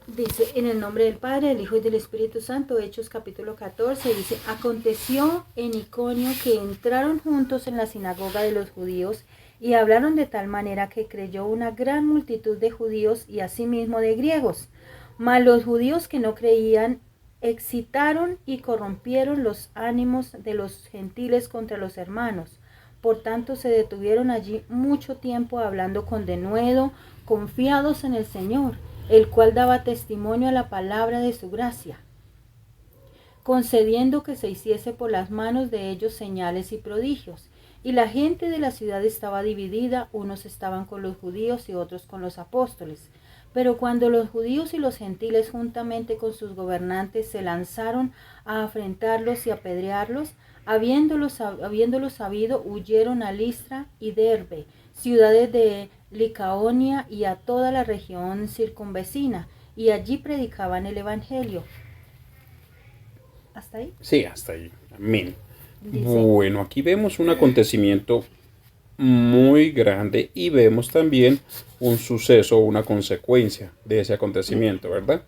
Dice, en el nombre del Padre, del Hijo y del Espíritu Santo, Hechos capítulo 14, dice, aconteció en Iconio que entraron juntos en la sinagoga de los judíos y hablaron de tal manera que creyó una gran multitud de judíos y asimismo de griegos. Mas los judíos que no creían excitaron y corrompieron los ánimos de los gentiles contra los hermanos. Por tanto se detuvieron allí mucho tiempo hablando con denuedo, confiados en el Señor, el cual daba testimonio a la palabra de su gracia, concediendo que se hiciese por las manos de ellos señales y prodigios. Y la gente de la ciudad estaba dividida, unos estaban con los judíos y otros con los apóstoles. Pero cuando los judíos y los gentiles juntamente con sus gobernantes se lanzaron a afrentarlos y apedrearlos, habiéndolo sabido, huyeron a Listra y Derbe, ciudades de Licaonia y a toda la región circunvecina, y allí predicaban el evangelio. ¿Hasta ahí? Sí, hasta ahí. Amén. Dice, Bueno, aquí vemos un acontecimiento muy grande y vemos también un suceso, una consecuencia de ese acontecimiento, ¿verdad?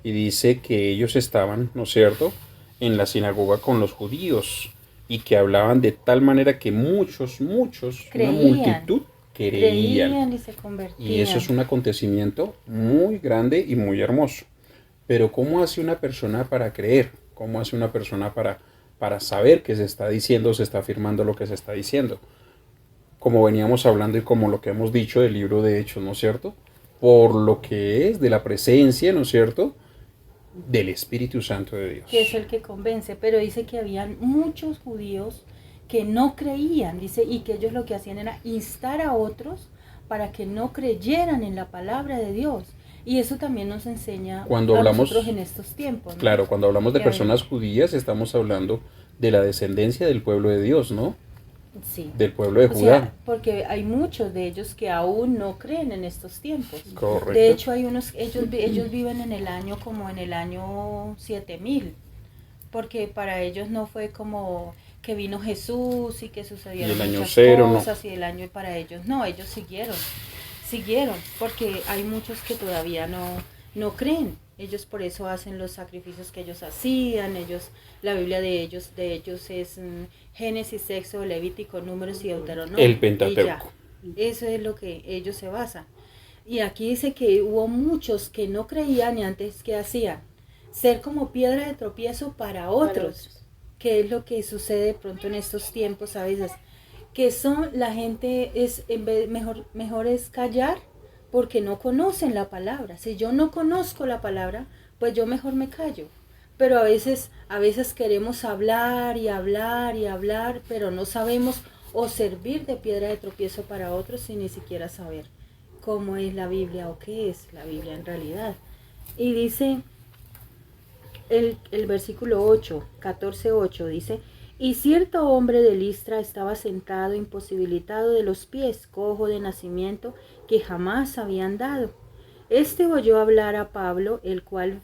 Y dice que ellos estaban, ¿no es cierto?, en la sinagoga con los judíos y que hablaban de tal manera que muchos, creían, una multitud creían. y se convertían. Y eso es un acontecimiento muy grande y muy hermoso. Pero ¿cómo hace una persona para creer? ¿Cómo hace una persona para saber que se está diciendo, se está afirmando lo que se está diciendo? Como veníamos hablando y como lo que hemos dicho del libro de Hechos, ¿no es cierto? Por lo que es de la presencia, ¿no es cierto?, del Espíritu Santo de Dios. Que es el que convence, pero dice que habían muchos judíos que no creían, dice, y que ellos lo que hacían era instar a otros para que no creyeran en la palabra de Dios. Y eso también nos enseña Cuando a hablamos, nosotros en estos tiempos, ¿no? Claro, cuando hablamos de Que personas judías estamos hablando de la descendencia del pueblo de Dios, ¿no? sí. Del pueblo de O Judá. sea, porque hay muchos de ellos que aún no creen en estos tiempos. Correcto. De hecho, hay unos, ellos viven en el año como en el año 7000, porque para ellos no fue como que vino Jesús y que sucedieron Y el año muchas cero, cosas y el año para ellos. No, ellos siguieron, porque hay muchos que todavía no creen. Ellos por eso hacen los sacrificios que ellos hacían. La Biblia de ellos es Génesis, Éxodo, Levítico, Números y Deuteronomio. El Pentateuco. Eso es lo que ellos se basan. Y aquí dice que hubo muchos que no creían y antes ¿qué hacían? Ser como piedra de tropiezo para otros. Que es lo que sucede de pronto en estos tiempos a veces. Que la gente mejor es callar porque no conocen la palabra. Si yo no conozco la palabra, pues yo mejor me callo. Pero a veces queremos hablar y hablar y hablar, pero no sabemos o servir de piedra de tropiezo para otros sin ni siquiera saber cómo es la Biblia o qué es la Biblia en realidad. Y dice el versículo 14:8 dice, y cierto hombre de Listra estaba sentado imposibilitado de los pies, cojo de nacimiento, que jamás había andado. Este oyó hablar a Pablo, el cual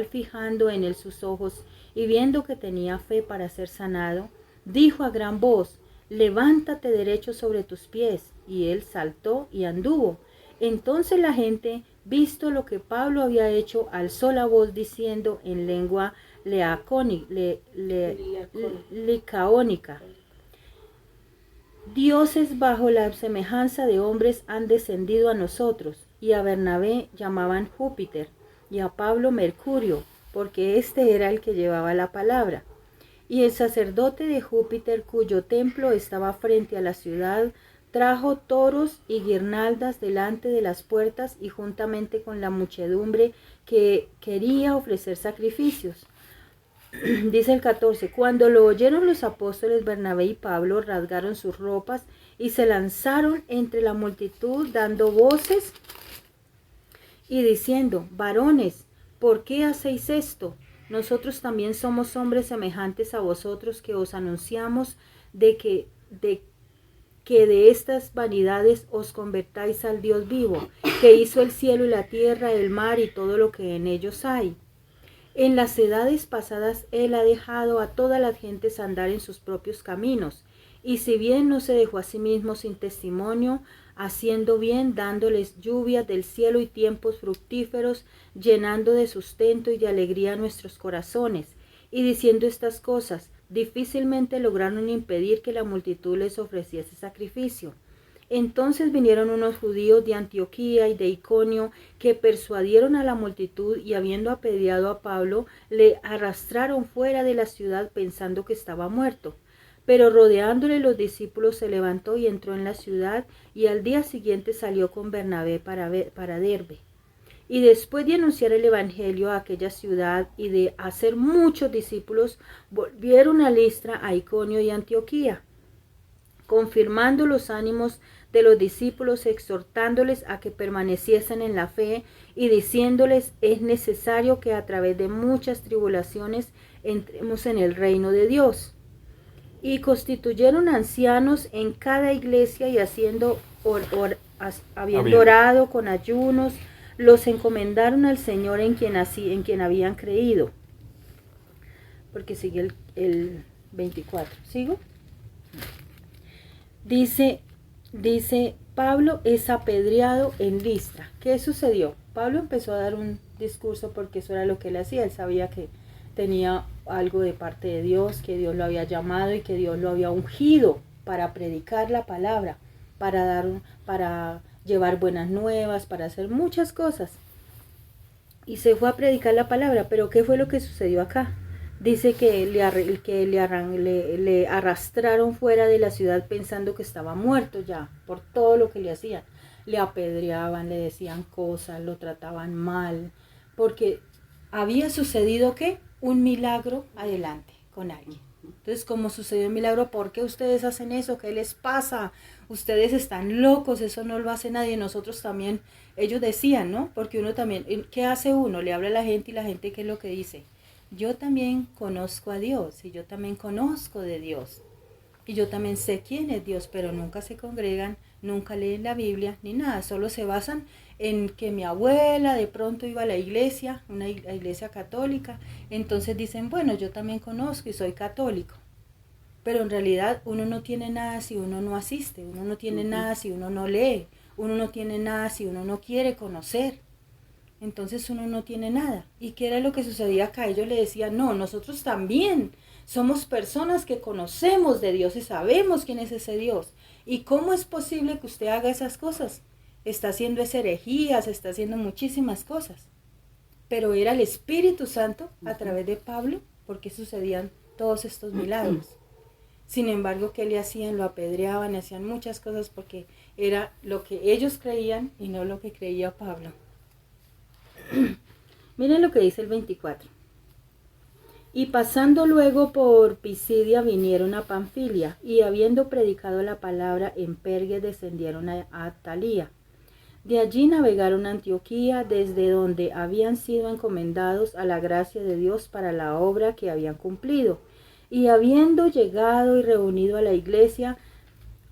fijando en él sus ojos y viendo que tenía fe para ser sanado, dijo a gran voz, levántate derecho sobre tus pies. Y él saltó y anduvo. Entonces la gente, visto lo que Pablo había hecho, alzó la voz diciendo en lengua licaónica, dioses bajo la semejanza de hombres han descendido a nosotros. Y a Bernabé llamaban Júpiter y a Pablo Mercurio, porque este era el que llevaba la palabra. Y el sacerdote de Júpiter, cuyo templo estaba frente a la ciudad, trajo toros y guirnaldas delante de las puertas y juntamente con la muchedumbre que quería ofrecer sacrificios. Dice el 14, cuando lo oyeron los apóstoles Bernabé y Pablo, rasgaron sus ropas y se lanzaron entre la multitud dando voces y diciendo, varones, ¿por qué hacéis esto? Nosotros también somos hombres semejantes a vosotros que os anunciamos de que de estas vanidades os convertáis al Dios vivo, que hizo el cielo y la tierra, el mar y todo lo que en ellos hay. En las edades pasadas él ha dejado a todas las gentes andar en sus propios caminos, y si bien no se dejó a sí mismo sin testimonio, haciendo bien, dándoles lluvias del cielo y tiempos fructíferos, llenando de sustento y de alegría nuestros corazones. Y diciendo estas cosas, difícilmente lograron impedir que la multitud les ofreciese sacrificio. Entonces vinieron unos judíos de Antioquía y de Iconio, que persuadieron a la multitud, y habiendo apedreado a Pablo, le arrastraron fuera de la ciudad pensando que estaba muerto. Pero rodeándole los discípulos se levantó y entró en la ciudad, y al día siguiente salió con Bernabé para Derbe. Y después de anunciar el evangelio a aquella ciudad y de hacer muchos discípulos, volvieron a Listra, a Iconio y Antioquía, confirmando los ánimos de los discípulos, exhortándoles a que permaneciesen en la fe y diciéndoles: es necesario que a través de muchas tribulaciones entremos en el reino de Dios. Y constituyeron ancianos en cada iglesia, y habiendo orado con ayunos, los encomendaron al Señor en quien habían creído. Porque sigue el 24. ¿Sigo? Dice, Pablo es apedreado en Listra. ¿Qué sucedió? Pablo empezó a dar un discurso porque eso era lo que él hacía. Él sabía que tenía algo de parte de Dios, que Dios lo había llamado y que Dios lo había ungido para predicar la palabra, para llevar buenas nuevas, para hacer muchas cosas. Y se fue a predicar la palabra. Pero ¿qué fue lo que sucedió acá? Dice que le arrastraron fuera de la ciudad pensando que estaba muerto ya, por todo lo que le hacían. Le apedreaban, le decían cosas, lo trataban mal, porque había sucedido, ¿qué? Un milagro adelante con alguien. Entonces, como sucedió un milagro, ¿por qué ustedes hacen eso? ¿Qué les pasa? Ustedes están locos, eso no lo hace nadie. Nosotros también, ellos decían, ¿no? Porque uno también, ¿qué hace uno? Le habla a la gente, y la gente, ¿qué es lo que dice? Yo también conozco a Dios, y yo también conozco de Dios, y yo también sé quién es Dios, pero nunca se congregan, nunca leen la Biblia, ni nada. Solo se basan en que mi abuela de pronto iba a la iglesia, una iglesia católica, entonces dicen, bueno, yo también conozco y soy católico. Pero en realidad uno no tiene nada si uno no asiste, uno no tiene nada si uno no lee, uno no tiene nada si uno no quiere conocer. Entonces uno no tiene nada. ¿Y qué era lo que sucedía acá? Ellos le decían, no, nosotros también somos personas que conocemos de Dios y sabemos quién es ese Dios. ¿Y cómo es posible que usted haga esas cosas? Está haciendo herejías, está haciendo muchísimas cosas. Pero era el Espíritu Santo a través de Pablo porque sucedían todos estos milagros. Sin embargo, ¿qué le hacían? Lo apedreaban, hacían muchas cosas porque era lo que ellos creían y no lo que creía Pablo. Miren lo que dice el 24. Y pasando luego por Pisidia vinieron a Panfilia, y habiendo predicado la palabra en Pergue descendieron a Atalía. De allí navegaron a Antioquía, desde donde habían sido encomendados a la gracia de Dios para la obra que habían cumplido. Y habiendo llegado y reunido a la iglesia,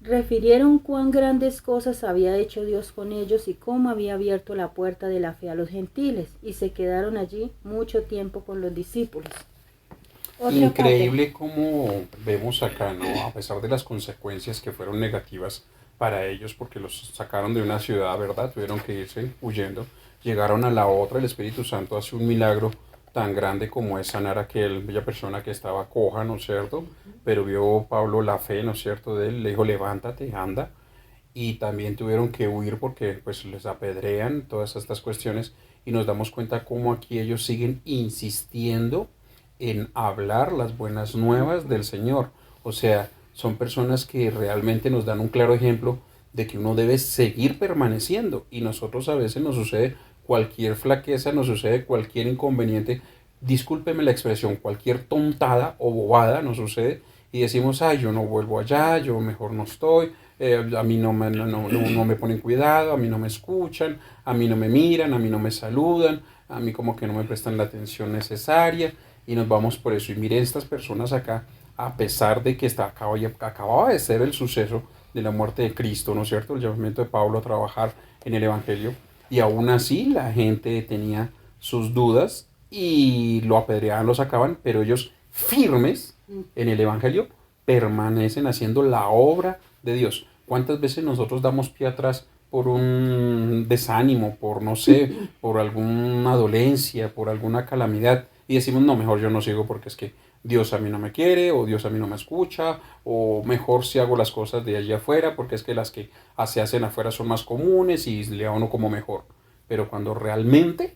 refirieron cuán grandes cosas había hecho Dios con ellos y cómo había abierto la puerta de la fe a los gentiles, y se quedaron allí mucho tiempo con los discípulos. Increíble como vemos acá, ¿no? A pesar de las consecuencias que fueron negativas para ellos, porque los sacaron de una ciudad, ¿verdad? Tuvieron que irse huyendo, llegaron a la otra, el Espíritu Santo hace un milagro tan grande como es sanar a aquella persona que estaba coja, ¿no es cierto? Pero vio Pablo la fe, ¿no es cierto?, de él, le dijo, levántate, anda. Y también tuvieron que huir porque pues les apedrean, todas estas cuestiones, y nos damos cuenta cómo aquí ellos siguen insistiendo en hablar las buenas nuevas del Señor. O sea, son personas que realmente nos dan un claro ejemplo de que uno debe seguir permaneciendo, y nosotros a veces nos sucede cualquier flaqueza, nos sucede cualquier inconveniente, discúlpeme la expresión, cualquier tontada o bobada nos sucede, y decimos, ay, yo no vuelvo allá, yo mejor no estoy, a mí no me ponen cuidado, a mí no me escuchan, a mí no me miran, a mí no me saludan, a mí como que no me prestan la atención necesaria, y nos vamos por eso. Y mire, estas personas acá, a pesar de que acababa de ser el suceso de la muerte de Cristo, ¿no es cierto?, el llamamiento de Pablo a trabajar en el Evangelio, y aún así la gente tenía sus dudas y lo apedreaban, lo sacaban, pero ellos firmes en el Evangelio permanecen haciendo la obra de Dios. ¿Cuántas veces nosotros damos pie atrás por un desánimo, por no sé, por alguna dolencia, por alguna calamidad y decimos, no, mejor yo no sigo porque es que Dios a mí no me quiere o Dios a mí no me escucha o mejor si hago las cosas de allí afuera porque es que las que se hacen afuera son más comunes y le a uno como mejor? Pero cuando realmente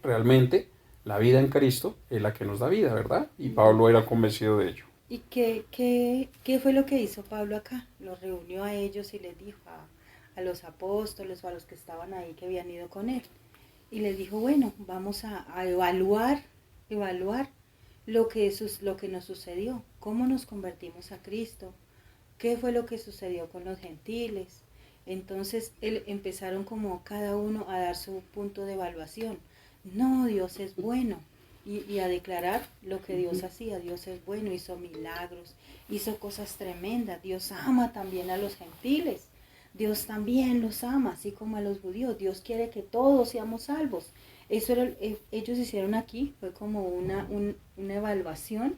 la vida en Cristo es la que nos da vida, ¿verdad? Y Pablo era convencido de ello. ¿Y qué fue lo que hizo Pablo acá? Los reunió a ellos y les dijo a los apóstoles o a los que estaban ahí que habían ido con él. Y les dijo, bueno, vamos a evaluar lo que nos sucedió, cómo nos convertimos a Cristo, qué fue lo que sucedió con los gentiles. Entonces empezaron como cada uno a dar su punto de evaluación. No, Dios es bueno. Y a declarar lo que Dios hacía. Dios es bueno, hizo milagros, hizo cosas tremendas. Dios ama también a los gentiles. Dios también los ama, así como a los judíos. Dios quiere que todos seamos salvos. Eso era, ellos hicieron aquí, fue como una evaluación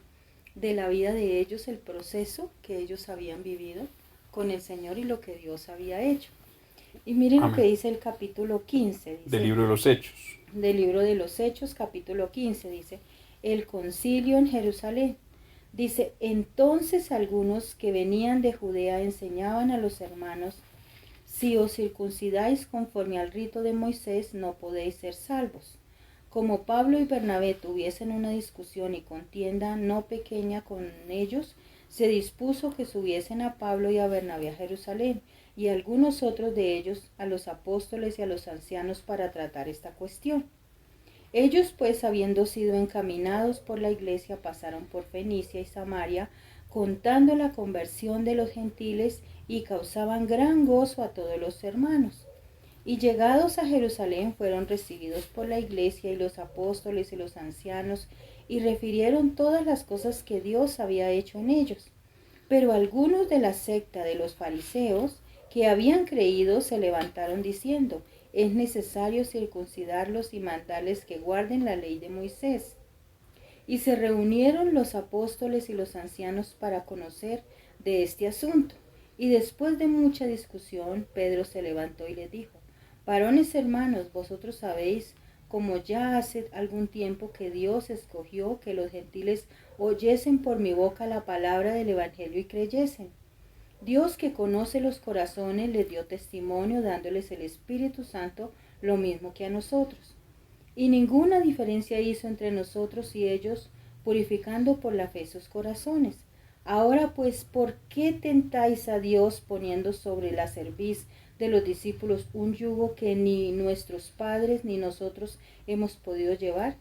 de la vida de ellos, el proceso que ellos habían vivido con el Señor y lo que Dios había hecho. Y miren lo que dice el capítulo 15. Dice, del libro de los Hechos. Del libro de los Hechos, capítulo 15, dice, el concilio en Jerusalén. Dice, entonces algunos que venían de Judea enseñaban a los hermanos, si os circuncidáis conforme al rito de Moisés, no podéis ser salvos. Como Pablo y Bernabé tuviesen una discusión y contienda no pequeña con ellos, se dispuso que subiesen a Pablo y a Bernabé a Jerusalén, y algunos otros de ellos a los apóstoles y a los ancianos para tratar esta cuestión. Ellos pues, habiendo sido encaminados por la iglesia, pasaron por Fenicia y Samaria, contando la conversión de los gentiles, y causaban gran gozo a todos los hermanos. Y llegados a Jerusalén fueron recibidos por la iglesia y los apóstoles y los ancianos, y refirieron todas las cosas que Dios había hecho en ellos. Pero algunos de la secta de los fariseos que habían creído se levantaron diciendo, es necesario circuncidarlos y mandarles que guarden la ley de Moisés. Y se reunieron los apóstoles y los ancianos para conocer de este asunto. Y después de mucha discusión, Pedro se levantó y les dijo, varones hermanos, vosotros sabéis, como ya hace algún tiempo que Dios escogió que los gentiles oyesen por mi boca la palabra del Evangelio y creyesen. Dios, que conoce los corazones, les dio testimonio dándoles el Espíritu Santo lo mismo que a nosotros. Y ninguna diferencia hizo entre nosotros y ellos, purificando por la fe sus corazones. Ahora pues, ¿por qué tentáis a Dios poniendo sobre la cerviz de los discípulos un yugo que ni nuestros padres ni nosotros hemos podido llevar?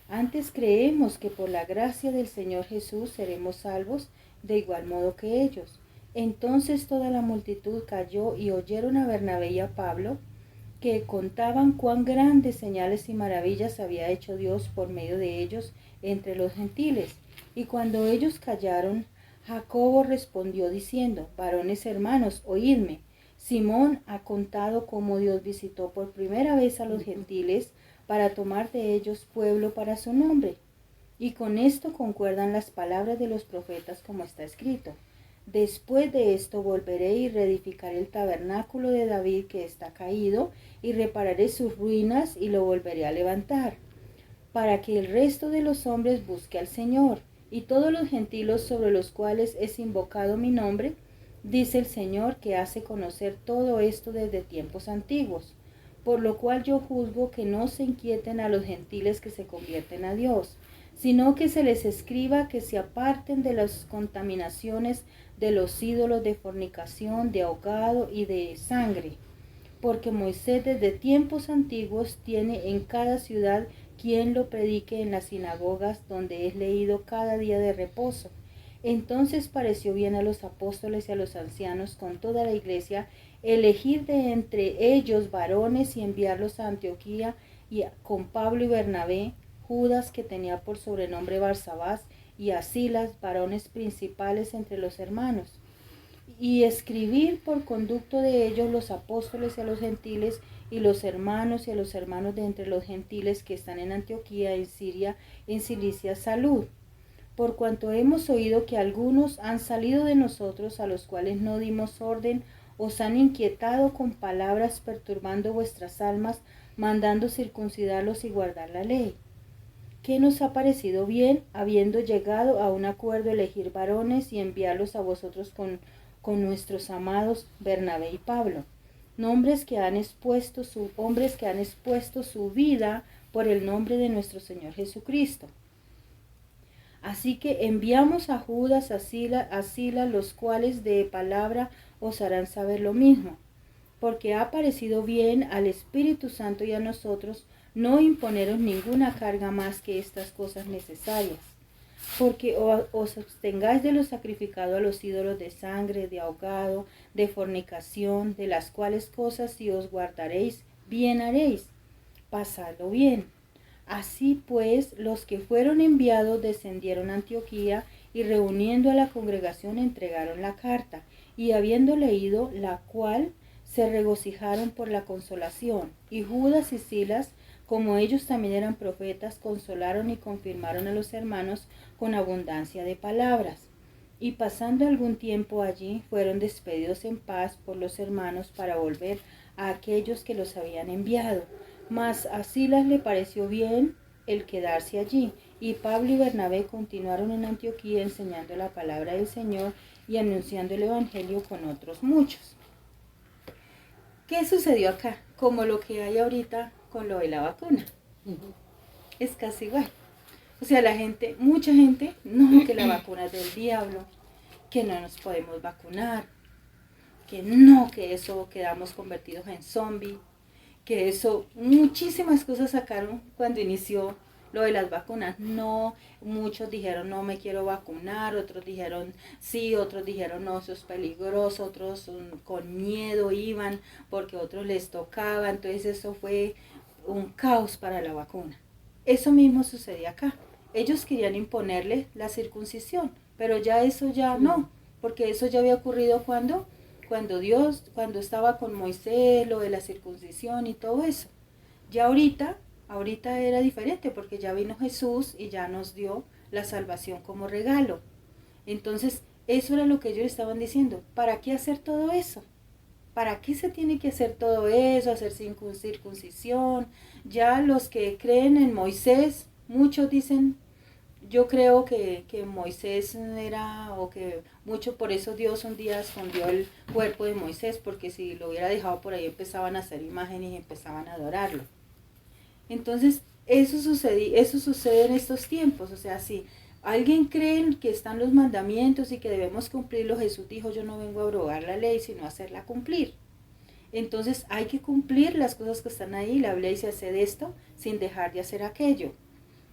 Antes creemos que por la gracia del Señor Jesús seremos salvos de igual modo que ellos. Entonces toda la multitud cayó y oyeron a Bernabé y a Pablo, que contaban cuán grandes señales y maravillas había hecho Dios por medio de ellos entre los gentiles. Y cuando ellos callaron, Jacobo respondió diciendo, varones hermanos, oídme. Simón ha contado cómo Dios visitó por primera vez a los gentiles para tomar de ellos pueblo para su nombre. Y con esto concuerdan las palabras de los profetas como está escrito. Después de esto volveré y reedificaré el tabernáculo de David que está caído, y repararé sus ruinas y lo volveré a levantar, para que el resto de los hombres busque al Señor, y todos los gentiles sobre los cuales es invocado mi nombre, dice el Señor, que hace conocer todo esto desde tiempos antiguos. Por lo cual yo juzgo que no se inquieten a los gentiles que se convierten a Dios, sino que se les escriba que se aparten de las contaminaciones de los ídolos de fornicación, de ahogado y de sangre. Porque Moisés desde tiempos antiguos tiene en cada ciudad quien lo predique en las sinagogas, donde es leído cada día de reposo. Entonces pareció bien a los apóstoles y a los ancianos con toda la iglesia elegir de entre ellos varones y enviarlos a Antioquía y con Pablo y Bernabé, Judas, que tenía por sobrenombre Barsabás, y a Silas, varones principales entre los hermanos, y escribir por conducto de ellos los apóstoles y a los gentiles, y los hermanos y a los hermanos de entre los gentiles que están en Antioquía, en Siria, en Cilicia, salud. Por cuanto hemos oído que algunos han salido de nosotros, a los cuales no dimos orden os han inquietado con palabras perturbando vuestras almas, mandando circuncidarlos y guardar la ley. ¿Qué nos ha parecido bien, habiendo llegado a un acuerdo, elegir varones y enviarlos a vosotros con nuestros amados Bernabé y Pablo, hombres que han expuesto su vida por el nombre de nuestro Señor Jesucristo? Así que enviamos a Judas, a Silas, los cuales de palabra os harán saber lo mismo, porque ha parecido bien al Espíritu Santo y a nosotros no imponeros ninguna carga más que estas cosas necesarias, porque os abstengáis de lo sacrificado a los ídolos, de sangre, de ahogado, de fornicación, de las cuales cosas si os guardaréis, bien haréis, pasadlo bien. Así pues, los que fueron enviados descendieron a Antioquía y reuniendo a la congregación entregaron la carta, y habiendo leído la cual, se regocijaron por la consolación. Y Judas y Silas, como ellos también eran profetas, consolaron y confirmaron a los hermanos con abundancia de palabras. Y pasando algún tiempo allí, fueron despedidos en paz por los hermanos para volver a aquellos que los habían enviado. Mas a Silas le pareció bien el quedarse allí, y Pablo y Bernabé continuaron en Antioquía enseñando la palabra del Señor y anunciando el evangelio con otros muchos. ¿Qué sucedió acá? Como lo que hay ahorita con lo de la vacuna. Es casi igual. O sea, mucha gente, no, que la vacuna es del diablo, que no nos podemos vacunar, que no, que eso quedamos convertidos en zombies, que eso, muchísimas cosas sacaron cuando inició lo de las vacunas. No, muchos dijeron no me quiero vacunar, otros dijeron sí, otros dijeron no, eso es peligroso, otros con miedo iban porque otros les tocaba. Entonces eso fue un caos para la vacuna. Eso mismo sucedía acá. Ellos querían imponerle la circuncisión, pero ya eso ya no, porque eso ya había ocurrido cuando estaba con Moisés, lo de la circuncisión y todo eso. Ya ahorita era diferente, porque ya vino Jesús y ya nos dio la salvación como regalo. Entonces, eso era lo que ellos estaban diciendo. ¿Para qué hacer todo eso? ¿Para qué se tiene que hacer todo eso? Hacer circuncisión. Ya los que creen en Moisés, muchos dicen, yo creo que Moisés era, o que mucho por eso Dios un día escondió el cuerpo de Moisés, porque si lo hubiera dejado por ahí empezaban a hacer imágenes y empezaban a adorarlo. Entonces, eso sucede en estos tiempos. O sea, si alguien cree que están los mandamientos y que debemos cumplirlos, Jesús dijo, yo no vengo a abrogar la ley, sino a hacerla cumplir. Entonces, hay que cumplir las cosas que están ahí. La Biblia dice, haced esto sin dejar de hacer aquello.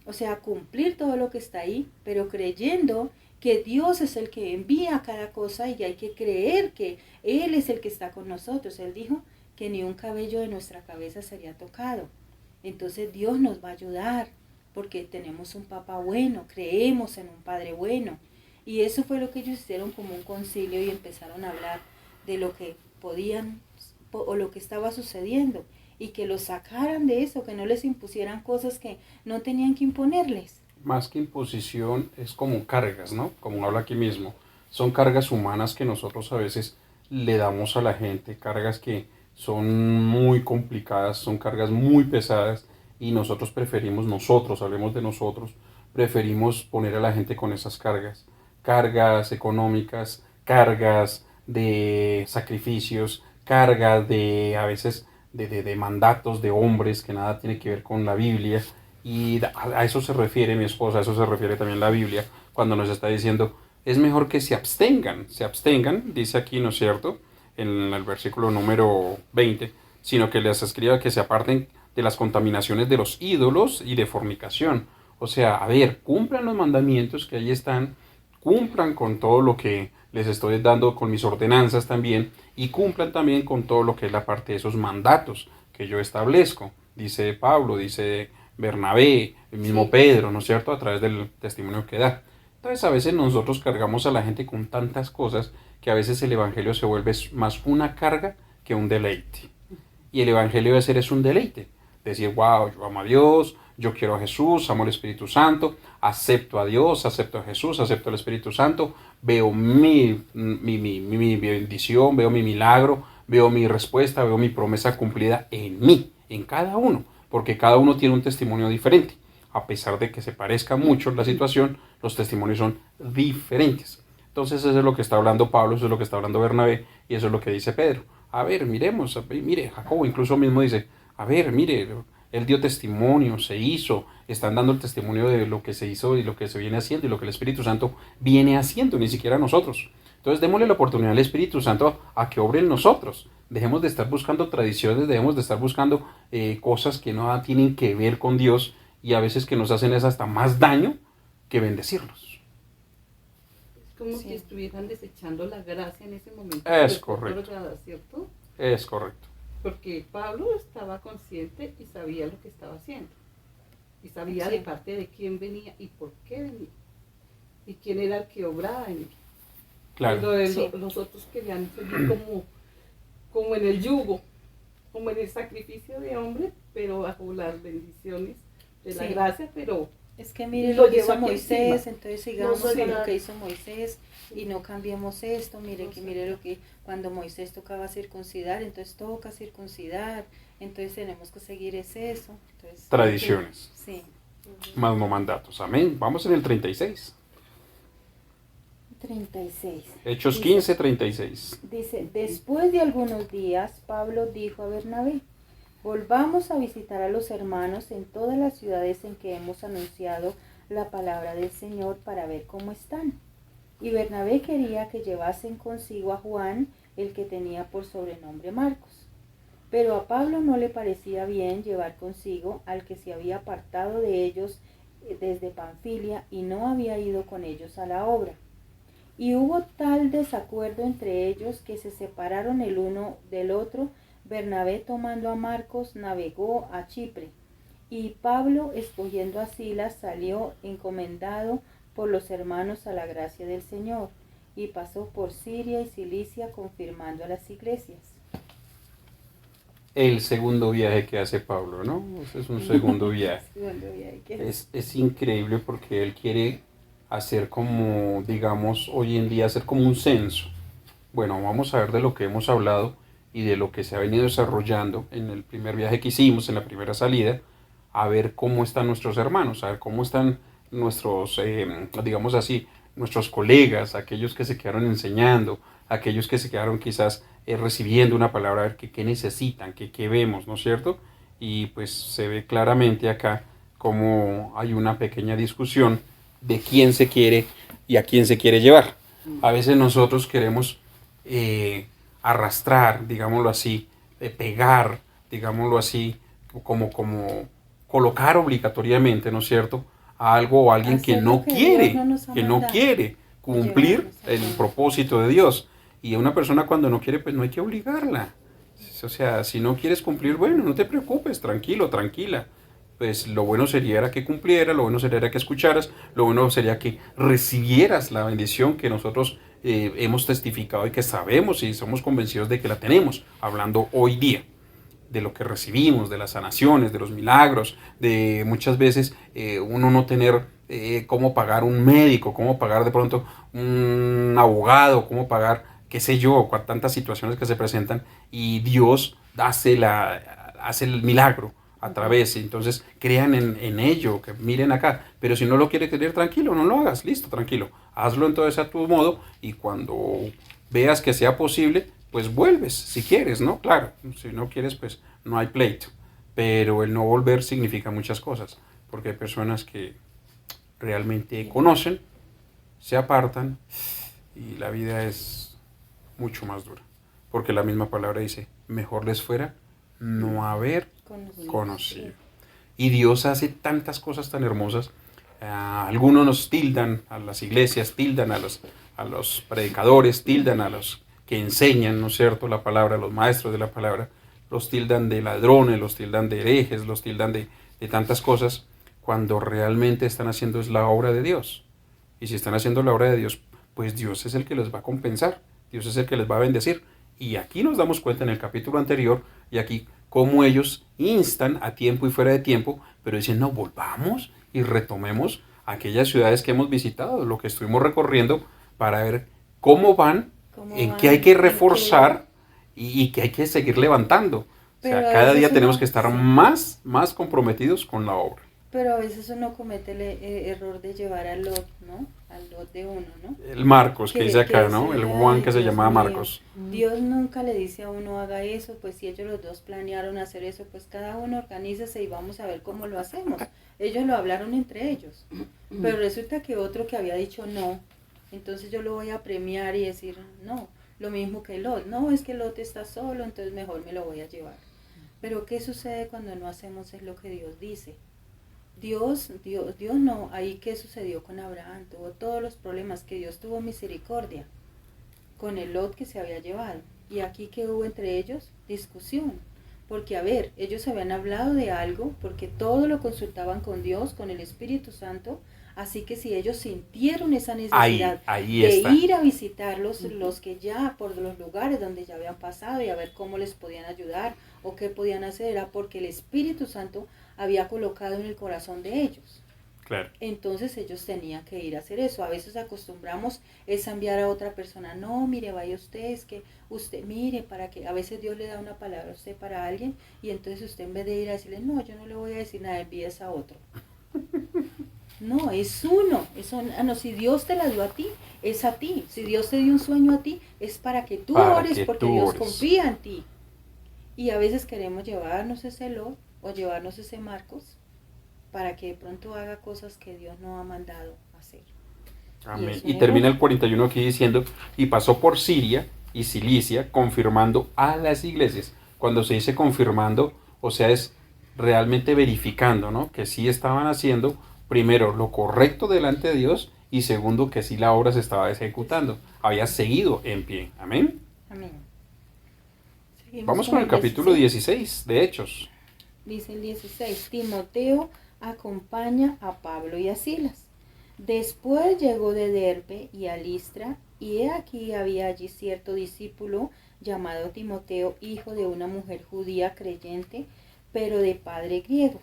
O sea, cumplir todo lo que está ahí, pero creyendo que Dios es el que envía cada cosa y hay que creer que Él es el que está con nosotros. Él dijo que ni un cabello de nuestra cabeza sería tocado. Entonces Dios nos va a ayudar porque tenemos un papá bueno, creemos en un padre bueno. Y eso fue lo que ellos hicieron como un concilio y empezaron a hablar de lo que podían o lo que estaba sucediendo. Y que los sacaran de eso, que no les impusieran cosas que no tenían que imponerles. Más que imposición es como cargas, ¿no? Como habla aquí mismo. Son cargas humanas que nosotros a veces le damos a la gente, cargas que son muy complicadas, son cargas muy pesadas y nosotros hablemos de nosotros, preferimos poner a la gente con esas cargas. Cargas económicas, cargas de sacrificios, cargas de a veces de mandatos de hombres que nada tiene que ver con la Biblia, y a eso se refiere mi esposa, a eso se refiere también la Biblia cuando nos está diciendo es mejor que se abstengan, dice aquí, ¿no es cierto?, en el versículo número 20, sino que les escriba que se aparten de las contaminaciones de los ídolos y de fornicación. O sea, a ver, cumplan los mandamientos que ahí están, cumplan con todo lo que les estoy dando con mis ordenanzas también, y cumplan también con todo lo que es la parte de esos mandatos que yo establezco, dice Pablo, dice Bernabé, el mismo Pedro, ¿no es cierto?, a través del testimonio que da. Entonces a veces nosotros cargamos a la gente con tantas cosas que a veces el evangelio se vuelve más una carga que un deleite. Y el evangelio debe ser un deleite, decir, wow, yo amo a Dios, yo quiero a Jesús, amo al Espíritu Santo, acepto a Dios, acepto a Jesús, acepto al Espíritu Santo, veo mi bendición, veo mi milagro, veo mi respuesta, veo mi promesa cumplida en mí, en cada uno, porque cada uno tiene un testimonio diferente. A pesar de que se parezca mucho la situación, los testimonios son diferentes. Entonces eso es lo que está hablando Pablo, eso es lo que está hablando Bernabé y eso es lo que dice Pedro. A ver, miremos, mire, Jacobo incluso mismo dice, a ver, mire, él dio testimonio, se hizo, están dando el testimonio de lo que se hizo y lo que se viene haciendo y lo que el Espíritu Santo viene haciendo, ni siquiera nosotros. Entonces démosle la oportunidad al Espíritu Santo a que obre en nosotros. Dejemos de estar buscando tradiciones, dejemos de estar buscando cosas que no tienen que ver con Dios y a veces que nos hacen es hasta más daño que bendecirlos. Es como si estuvieran desechando la gracia en ese momento. Es correcto. ¿Cierto? Es correcto. Porque Pablo estaba consciente y sabía lo que estaba haciendo. Y sabía de parte de quién venía y por qué venía. Y quién era el que obraba en él. Claro. Los otros querían seguir como en el yugo, como en el sacrificio de hombre, pero bajo las bendiciones de la gracia, pero es que mire lo que hizo Moisés, entonces sigamos lo que hizo Moisés y no cambiemos esto, mire lo que cuando Moisés tocaba circuncidar, entonces toca circuncidar, entonces tenemos que seguir eso. Entonces, tradiciones. Sí. Más no mandatos. Amén. Vamos en el 36. 36. Hechos 15, 36. Dice, después de algunos días, Pablo dijo a Bernabé, volvamos a visitar a los hermanos en todas las ciudades en que hemos anunciado la palabra del Señor para ver cómo están. Y Bernabé quería que llevasen consigo a Juan, el que tenía por sobrenombre Marcos. Pero a Pablo no le parecía bien llevar consigo al que se había apartado de ellos desde Panfilia y no había ido con ellos a la obra. Y hubo tal desacuerdo entre ellos que se separaron el uno del otro. Bernabé, tomando a Marcos, navegó a Chipre, y Pablo, escogiendo a Silas, salió encomendado por los hermanos a la gracia del Señor, y pasó por Siria y Cilicia, confirmando a las iglesias. El segundo viaje que hace Pablo, ¿no? Ese es un segundo viaje. Es increíble porque él quiere hacer como, digamos, hoy en día hacer como un censo. Bueno, vamos a ver de lo que hemos hablado y de lo que se ha venido desarrollando en el primer viaje que hicimos, en la primera salida, a ver cómo están nuestros hermanos, a ver cómo están nuestros, digamos así, nuestros colegas, aquellos que se quedaron enseñando, aquellos que se quedaron quizás recibiendo una palabra, a ver qué necesitan, qué vemos, ¿no es cierto? Y pues se ve claramente acá cómo hay una pequeña discusión de quién se quiere y a quién se quiere llevar. A veces nosotros queremos arrastrar, digámoslo así, pegar, digámoslo así, como colocar obligatoriamente, ¿no es cierto?, a algo o a alguien que no quiere cumplir el propósito de Dios. Y a una persona cuando no quiere, pues no hay que obligarla. O sea, si no quieres cumplir, bueno, no te preocupes, tranquilo, tranquila. Pues lo bueno sería que cumpliera, lo bueno sería que escucharas, lo bueno sería que recibieras la bendición que nosotros hemos testificado y que sabemos y somos convencidos de que la tenemos, hablando hoy día, de lo que recibimos, de las sanaciones, de los milagros, de muchas veces uno no tener cómo pagar un médico, cómo pagar de pronto un abogado, cómo pagar, qué sé yo, tantas situaciones que se presentan y Dios hace el milagro a través, entonces crean en ello, que miren acá, pero si no lo quiere creer, tranquilo, no lo hagas, listo, tranquilo, hazlo entonces a tu modo y cuando veas que sea posible, pues vuelves, si quieres, ¿no? Claro, si no quieres, pues no hay pleito, pero el no volver significa muchas cosas, porque hay personas que realmente conocen, se apartan y la vida es mucho más dura, porque la misma palabra dice, mejor les fuera no haber conocido. Y Dios hace tantas cosas tan hermosas. Algunos nos tildan a las iglesias, tildan a los predicadores, tildan a los que enseñan, ¿no es cierto?, la palabra, los maestros de la palabra, los tildan de ladrones, los tildan de herejes, los tildan de tantas cosas, cuando realmente están haciendo es la obra de Dios. Y si están haciendo la obra de Dios, pues Dios es el que les va a compensar, Dios es el que les va a bendecir. Y aquí nos damos cuenta en el capítulo anterior, y aquí cómo ellos instan a tiempo y fuera de tiempo, pero dicen, no, volvamos y retomemos aquellas ciudades que hemos visitado, lo que estuvimos recorriendo, para ver cómo van, en qué hay que reforzar y qué hay que seguir levantando. O sea, cada día tenemos que estar más comprometidos con la obra. Pero a veces uno comete el error de llevar al Lot, ¿no? Al Lot de uno, ¿no? El Marcos, que dice acá, ¿no? El Juan que se llamaba Marcos. Dios nunca le dice a uno haga eso, pues si ellos los dos planearon hacer eso, pues cada uno organícese y vamos a ver cómo lo hacemos. Ellos lo hablaron entre ellos, pero resulta que otro que había dicho no, entonces yo lo voy a premiar y decir no. Lo mismo que Lot, no, es que Lot está solo, entonces mejor me lo voy a llevar. Pero ¿qué sucede cuando no hacemos es lo que Dios dice? Dios no, ahí qué sucedió con Abraham, tuvo todos los problemas, que Dios tuvo misericordia con el Lot que se había llevado. Y aquí que hubo entre ellos, discusión, porque a ver, ellos habían hablado de algo, porque todo lo consultaban con Dios, con el Espíritu Santo, así que si ellos sintieron esa necesidad de ir a visitarlos, los que ya por los lugares donde ya habían pasado y a ver cómo les podían ayudar o qué podían hacer, era porque el Espíritu Santo había colocado en el corazón de ellos. Claro. Entonces ellos tenían que ir a hacer eso. A veces acostumbramos es enviar a otra persona, no, mire, vaya usted, es que usted, mire, para que a veces Dios le da una palabra a usted para alguien y entonces usted en vez de ir a decirle, no, yo no le voy a decir nada, envíes a otro. No, es uno, no, si Dios te la dio a ti, es a ti. Si Dios te dio un sueño a ti, es para que tú ores, porque Dios confía en ti. Y a veces queremos llevarnos ese Lot o llevarnos ese Marcos para que de pronto haga cosas que Dios no ha mandado hacer. Amén. Y termina el 41 aquí diciendo, y pasó por Siria y Cilicia, confirmando a las iglesias. Cuando se dice confirmando, o sea, es realmente verificando, ¿no? Que sí estaban haciendo, primero, lo correcto delante de Dios, y segundo, que sí la obra se estaba ejecutando. Había seguido en pie. Amén. Amén. Vamos con el capítulo 16 de Hechos. Dice el 16, Timoteo acompaña a Pablo y a Silas. Después llegó de Derbe y a Listra, y he aquí había allí cierto discípulo llamado Timoteo, hijo de una mujer judía creyente, pero de padre griego.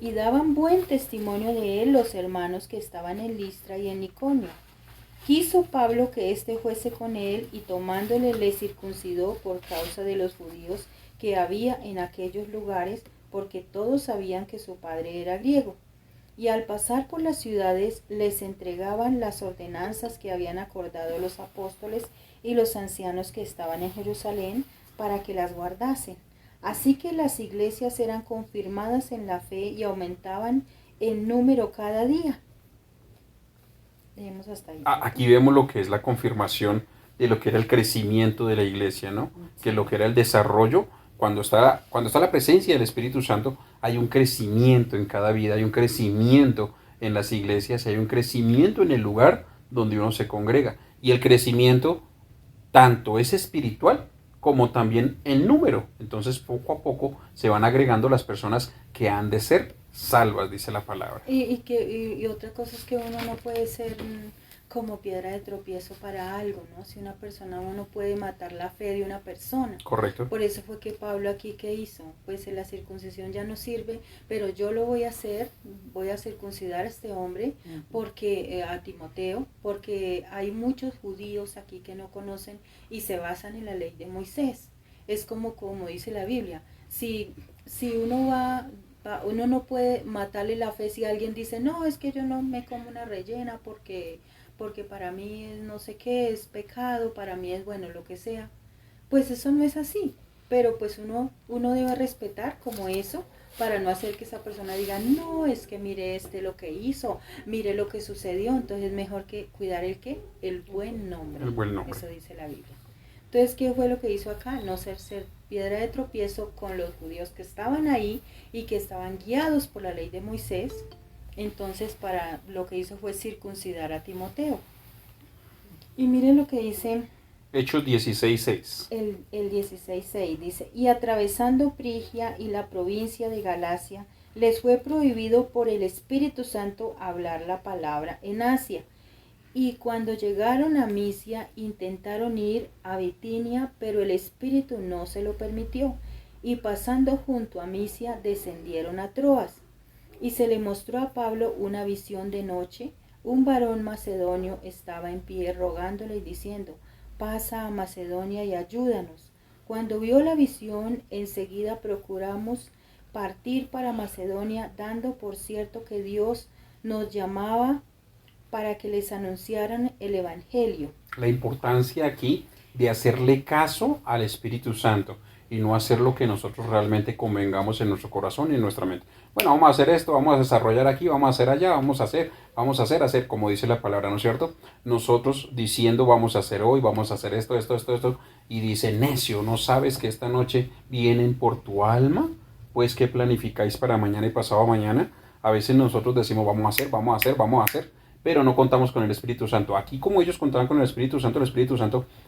Y daban buen testimonio de él los hermanos que estaban en Listra y en Iconio. Quiso Pablo que éste fuese con él, y tomándole le circuncidó por causa de los judíos que había en aquellos lugares, porque todos sabían que su padre era griego. Y al pasar por las ciudades les entregaban las ordenanzas que habían acordado los apóstoles y los ancianos que estaban en Jerusalén, para que las guardasen. Así que las iglesias eran confirmadas en la fe y aumentaban en número cada día. Leemos hasta ahí. Aquí vemos lo que es la confirmación de lo que era el crecimiento de la iglesia, ¿no? Sí. Que lo que era el desarrollo, cuando está la presencia del Espíritu Santo, hay un crecimiento en cada vida, hay un crecimiento en las iglesias, hay un crecimiento en el lugar donde uno se congrega. Y el crecimiento tanto es espiritual como también en número. Entonces poco a poco se van agregando las personas que han de ser salvas, dice la palabra. Y otra cosa es que uno no puede ser como piedra de tropiezo para algo, ¿no? Si una persona, uno puede matar la fe de una persona. Correcto. Por eso fue que Pablo aquí, ¿qué hizo? Pues la circuncisión ya no sirve, pero yo lo voy a hacer, voy a circuncidar a este hombre, porque a Timoteo, porque hay muchos judíos aquí que no conocen y se basan en la ley de Moisés. Es como dice la Biblia, si uno no puede matarle la fe si alguien dice, no, es que yo no me como una rellena porque para mí es no sé qué, es pecado, para mí es bueno, lo que sea. Pues eso no es así, pero pues uno debe respetar como eso, para no hacer que esa persona diga, no, es que mire lo que hizo, mire lo que sucedió. Entonces es mejor que cuidar el buen nombre. El buen nombre. Eso dice la Biblia. Entonces, ¿qué fue lo que hizo acá? No ser piedra de tropiezo con los judíos que estaban ahí y que estaban guiados por la ley de Moisés. Entonces, lo que hizo fue circuncidar a Timoteo. Y miren lo que dice Hechos 16:6. El 16:6 dice, y atravesando Frigia y la provincia de Galacia, les fue prohibido por el Espíritu Santo hablar la palabra en Asia. Y cuando llegaron a Misia, intentaron ir a Bitinia, pero el Espíritu no se lo permitió. Y pasando junto a Misia, descendieron a Troas. Y se le mostró a Pablo una visión de noche. Un varón macedonio estaba en pie rogándole y diciendo: pasa a Macedonia y ayúdanos. Cuando vio la visión, enseguida procuramos partir para Macedonia, dando por cierto que Dios nos llamaba para que les anunciaran el Evangelio. La importancia aquí de hacerle caso al Espíritu Santo y no hacer lo que nosotros realmente convengamos en nuestro corazón y en nuestra mente. Bueno, vamos a hacer esto, vamos a desarrollar aquí, vamos a hacer allá, vamos a hacer, como dice la palabra, ¿no es cierto? Nosotros diciendo vamos a hacer hoy, vamos a hacer esto, y dice: necio, ¿no sabes que esta noche vienen por tu alma? Pues, ¿qué planificáis para mañana y pasado mañana? A veces nosotros decimos vamos a hacer, pero no contamos con el Espíritu Santo. Aquí, como ellos contaban con el Espíritu Santo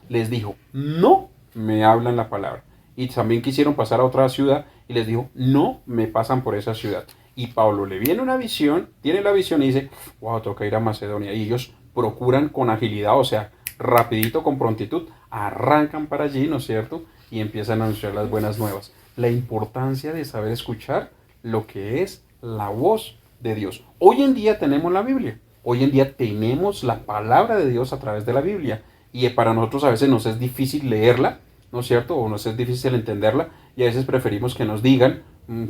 les dijo: no me hablan la palabra. Y también quisieron pasar a otra ciudad y les dijo: no me pasan por esa ciudad. Y Pablo le viene una visión, tiene la visión y dice: wow, toca ir a Macedonia. Y ellos procuran con agilidad, o sea, rapidito, con prontitud, arrancan para allí, ¿no es cierto? Y empiezan a anunciar las buenas nuevas. La importancia de saber escuchar lo que es la voz de Dios. Hoy en día tenemos la Biblia. Hoy en día tenemos la palabra de Dios a través de la Biblia. Y para nosotros a veces nos es difícil leerla, ¿no es cierto? O nos es difícil entenderla, y a veces preferimos que nos digan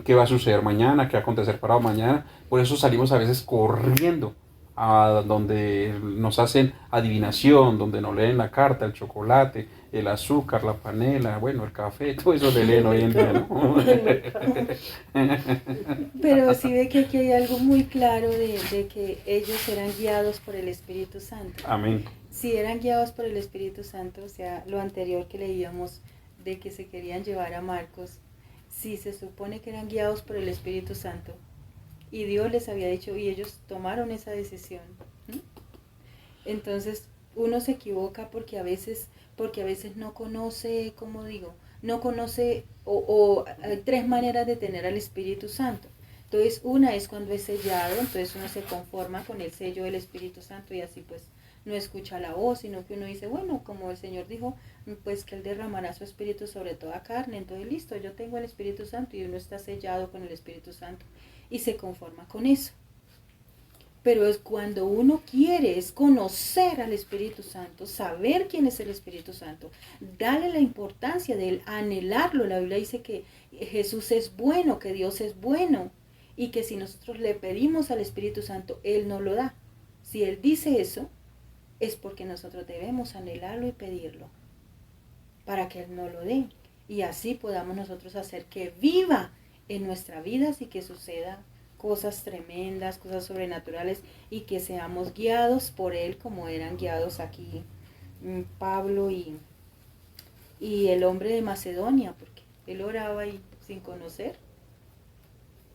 qué va a suceder mañana, qué va a acontecer para mañana. Por eso salimos a veces corriendo a donde nos hacen adivinación, donde nos leen la carta, el chocolate, el azúcar, la panela, bueno, el café, todo eso le leen hoy en día, ¿no? Pero sí ve que aquí hay algo muy claro de que ellos eran guiados por el Espíritu Santo. Amén. Si eran guiados por el Espíritu Santo, o sea, lo anterior que leíamos de que se querían llevar a Marcos, si se supone que eran guiados por el Espíritu Santo y Dios les había dicho y ellos tomaron esa decisión, entonces uno se equivoca porque a veces no conoce, como digo, no conoce o hay tres maneras de tener al Espíritu Santo. Entonces una es cuando es sellado, entonces uno se conforma con el sello del Espíritu Santo y así pues no escucha la voz, sino que uno dice, bueno, como el Señor dijo, pues que Él derramará su Espíritu sobre toda carne, entonces listo, yo tengo el Espíritu Santo y uno está sellado con el Espíritu Santo y se conforma con eso. Pero es cuando uno quiere es conocer al Espíritu Santo, saber quién es el Espíritu Santo, darle la importancia de él, anhelarlo. La Biblia dice que Jesús es bueno, que Dios es bueno y que si nosotros le pedimos al Espíritu Santo, Él nos lo da. Si Él dice eso, es porque nosotros debemos anhelarlo y pedirlo para que Él nos lo dé. Y así podamos nosotros hacer que viva en nuestra vida, así que suceda cosas tremendas, cosas sobrenaturales y que seamos guiados por Él como eran guiados aquí Pablo y el hombre de Macedonia, porque él oraba y sin conocer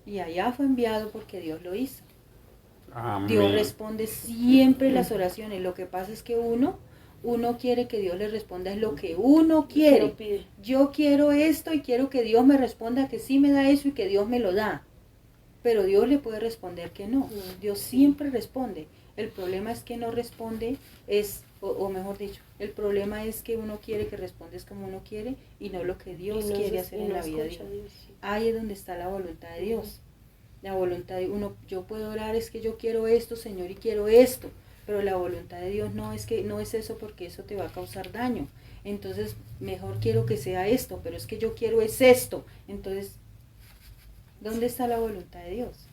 y allá fue enviado porque Dios lo hizo. Amén. Dios responde siempre las oraciones. Lo que pasa es que uno quiere que Dios le responda es lo que uno quiere. Yo quiero esto y quiero que Dios me responda que sí me da eso y que Dios me lo da. Pero Dios le puede responder que no. Dios siempre responde. El problema es que no responde, o mejor dicho, el problema es que uno quiere que respondes como uno quiere y no lo que Dios quiere hacer en la vida de Dios. Ahí es donde está la voluntad de Dios. La voluntad de uno, yo puedo orar, es que yo quiero esto, Señor, y quiero esto. Pero la voluntad de Dios no es eso porque eso te va a causar daño. Entonces, mejor quiero que sea esto, pero es que yo quiero es esto. Entonces, ¿dónde está la voluntad de Dios?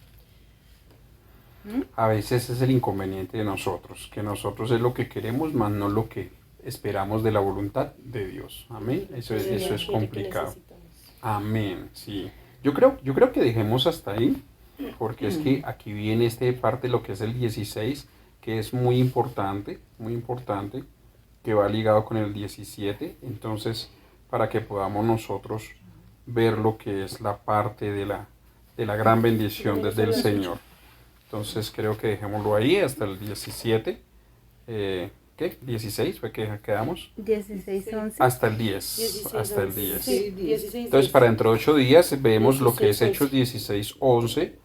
A veces es el inconveniente de nosotros, que nosotros es lo que queremos, más no lo que esperamos de la voluntad de Dios. Amén. Eso es complicado. Amén. Sí. Yo creo que dejemos hasta ahí, porque es que aquí viene parte de lo que es el 16, que es muy importante, que va ligado con el 17. Entonces, para que podamos nosotros ver lo que es la parte de la gran bendición desde el Señor. Entonces creo que dejémoslo ahí hasta el 17. ¿Qué? ¿16 fue que quedamos? 16, 11. Hasta el 10. 16, hasta el 11. 10. Sí, 16, Entonces para dentro de 8 días vemos 16, lo que es 11. Hechos 16, 11.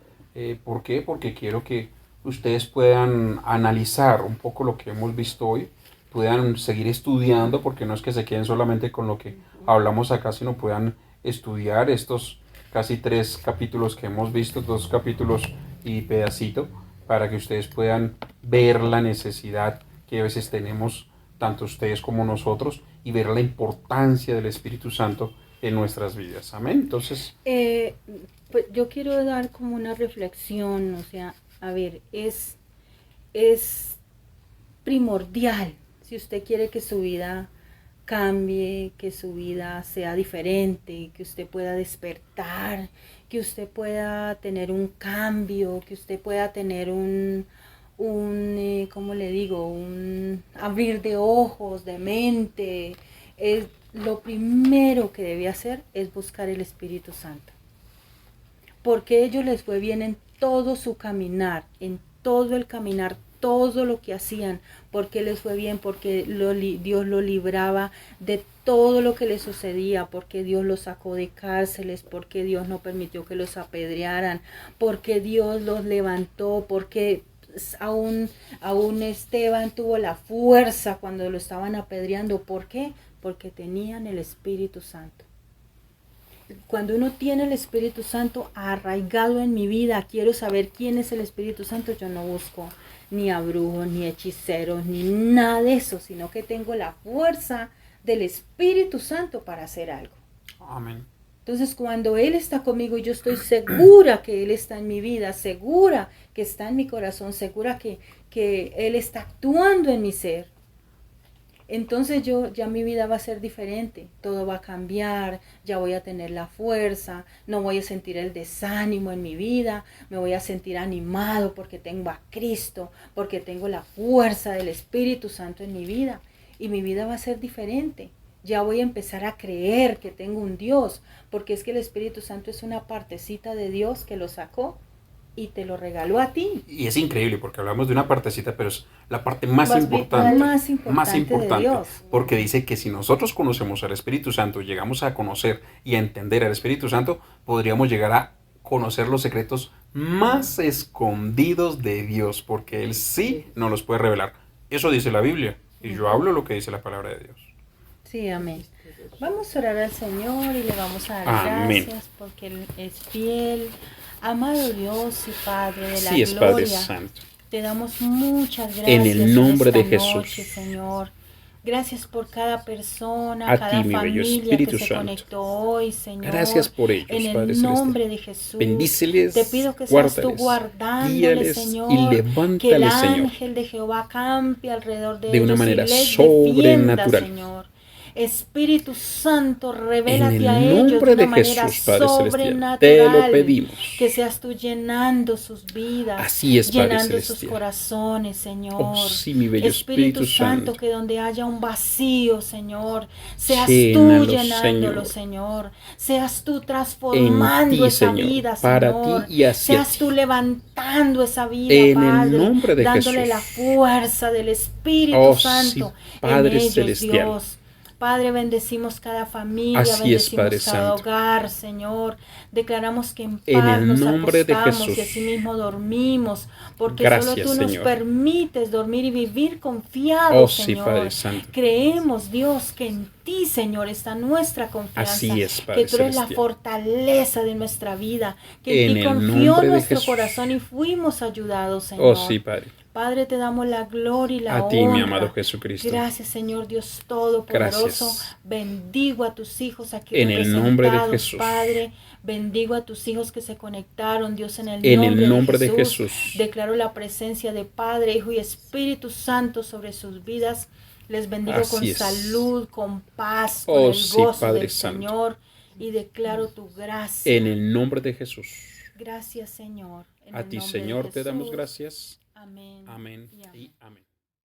¿Por qué? Porque quiero que ustedes puedan analizar un poco lo que hemos visto hoy, puedan seguir estudiando, porque no es que se queden solamente con lo que hablamos acá, sino puedan estudiar estos casi 3 capítulos que hemos visto, 2 capítulos y pedacito para que ustedes puedan ver la necesidad que a veces tenemos, tanto ustedes como nosotros, y ver la importancia del Espíritu Santo en nuestras vidas. Amén. Entonces, pues yo quiero dar como una reflexión, o sea, a ver, es primordial si usted quiere que su vida cambie, que su vida sea diferente, que usted pueda despertar, que usted pueda tener un cambio, que usted pueda tener ¿cómo le digo? Un abrir de ojos, de mente. Lo primero que debe hacer es buscar el Espíritu Santo. Porque a ellos les fue bien en todo su caminar, en todo el caminar, todo lo que hacían, porque les fue bien, porque Dios lo libraba de todo lo que les sucedía, porque Dios los sacó de cárceles, porque Dios no permitió que los apedrearan, porque Dios los levantó, porque aún Esteban tuvo la fuerza cuando lo estaban apedreando. ¿Por qué? Porque tenían el Espíritu Santo. Cuando uno tiene el Espíritu Santo arraigado en mi vida, quiero saber quién es el Espíritu Santo, yo no busco ni a brujos, ni hechiceros, ni nada de eso, sino que tengo la fuerza del Espíritu Santo para hacer algo. amén. Entonces, cuando Él está conmigo, yo estoy segura que Él está en mi vida, segura que está en mi corazón, segura que Él está actuando en mi ser. Entonces ya mi vida va a ser diferente, todo va a cambiar, ya voy a tener la fuerza, no voy a sentir el desánimo en mi vida, me voy a sentir animado porque tengo a Cristo, porque tengo la fuerza del Espíritu Santo en mi vida, y mi vida va a ser diferente. Ya voy a empezar a creer que tengo un Dios, porque es que el Espíritu Santo es una partecita de Dios que lo sacó y te lo regaló a ti. Y es increíble porque hablamos de una partecita, pero es la parte más importante, más importante de Dios. porque dice que si nosotros conocemos al Espíritu Santo, llegamos a conocer y a entender al Espíritu Santo, podríamos llegar a conocer los secretos más escondidos de Dios, porque Él sí nos los puede revelar. Eso dice la Biblia, y yo hablo lo que dice la palabra de Dios. Sí, amén. Vamos a orar al Señor y le vamos a dar Amén. gracias porque Él es fiel. Amado Dios y Padre de la Sí, es gloria, Padre Santo. te damos muchas gracias En el nombre de esta Jesús. noche, Señor. Gracias por cada persona, A cada ti, mi bello familia Espíritu que se Santo. conectó hoy, Señor. Gracias por ellos, en Padre el nombre Celestial. de Jesús. Bendíceles, Te pido que seas tú guárdales, guardándoles, guíales Señor. y Que el levántales, Señor, ángel de Jehová campe alrededor de de una ellos manera y les sobrenatural. defienda, Señor. Espíritu Santo, En revélate el a ellos de nombre una de manera Jesús, Padre Celestial, sobrenatural. te lo pedimos. Que seas tú llenando sus vidas, Así es, Padre llenando sus Celestial. corazones, Señor. Oh, sí, mi bello Espíritu Santo. Que donde haya un vacío, Señor, seas Llénalo, tú llenándolo, Señor. Seas tú transformando En ti, esa Señor, vida, para Señor. ti y hacia Seas ti. tú levantando esa vida, En Padre, el nombre de dándole Jesús. la fuerza del Espíritu Oh, Santo sí, Padre en ellos, Celestial. Dios. Padre, bendecimos cada familia, Así es, bendecimos Padre cada Santo. hogar, Señor. Declaramos que en En paz el nos nombre de acostamos y Jesús. así mismo dormimos, porque Gracias, solo tú nos Señor. permites dormir y vivir confiados, Oh, sí, Señor. Padre Santo. Creemos, Dios, que en ti, Señor, está nuestra confianza. Así es, Padre que tú eres la Celestial. fortaleza de nuestra vida, que en En ti el confió nombre de nuestro Jesús. corazón y fuimos ayudados, Señor. Oh, sí, Padre. Padre, te damos la gloria y la honra. A ti, mi amado Jesucristo. Gracias, Señor Dios Todopoderoso. Gracias. Bendigo a tus hijos aquí En el nombre de representados, Jesús. Padre. Bendigo a tus hijos que se conectaron, Dios, en el nombre de de Jesús. Declaro la presencia de Padre, Hijo y Espíritu Santo sobre sus vidas. Les bendigo Así con es. salud, con paz, Oh, con el sí, gozo Padre del Santo. Señor. Y declaro tu gracia. En el nombre de Jesús. Gracias, Señor. En A el ti, nombre de Señor, te damos Jesús. gracias. Amén. Amén Y amén. y amén.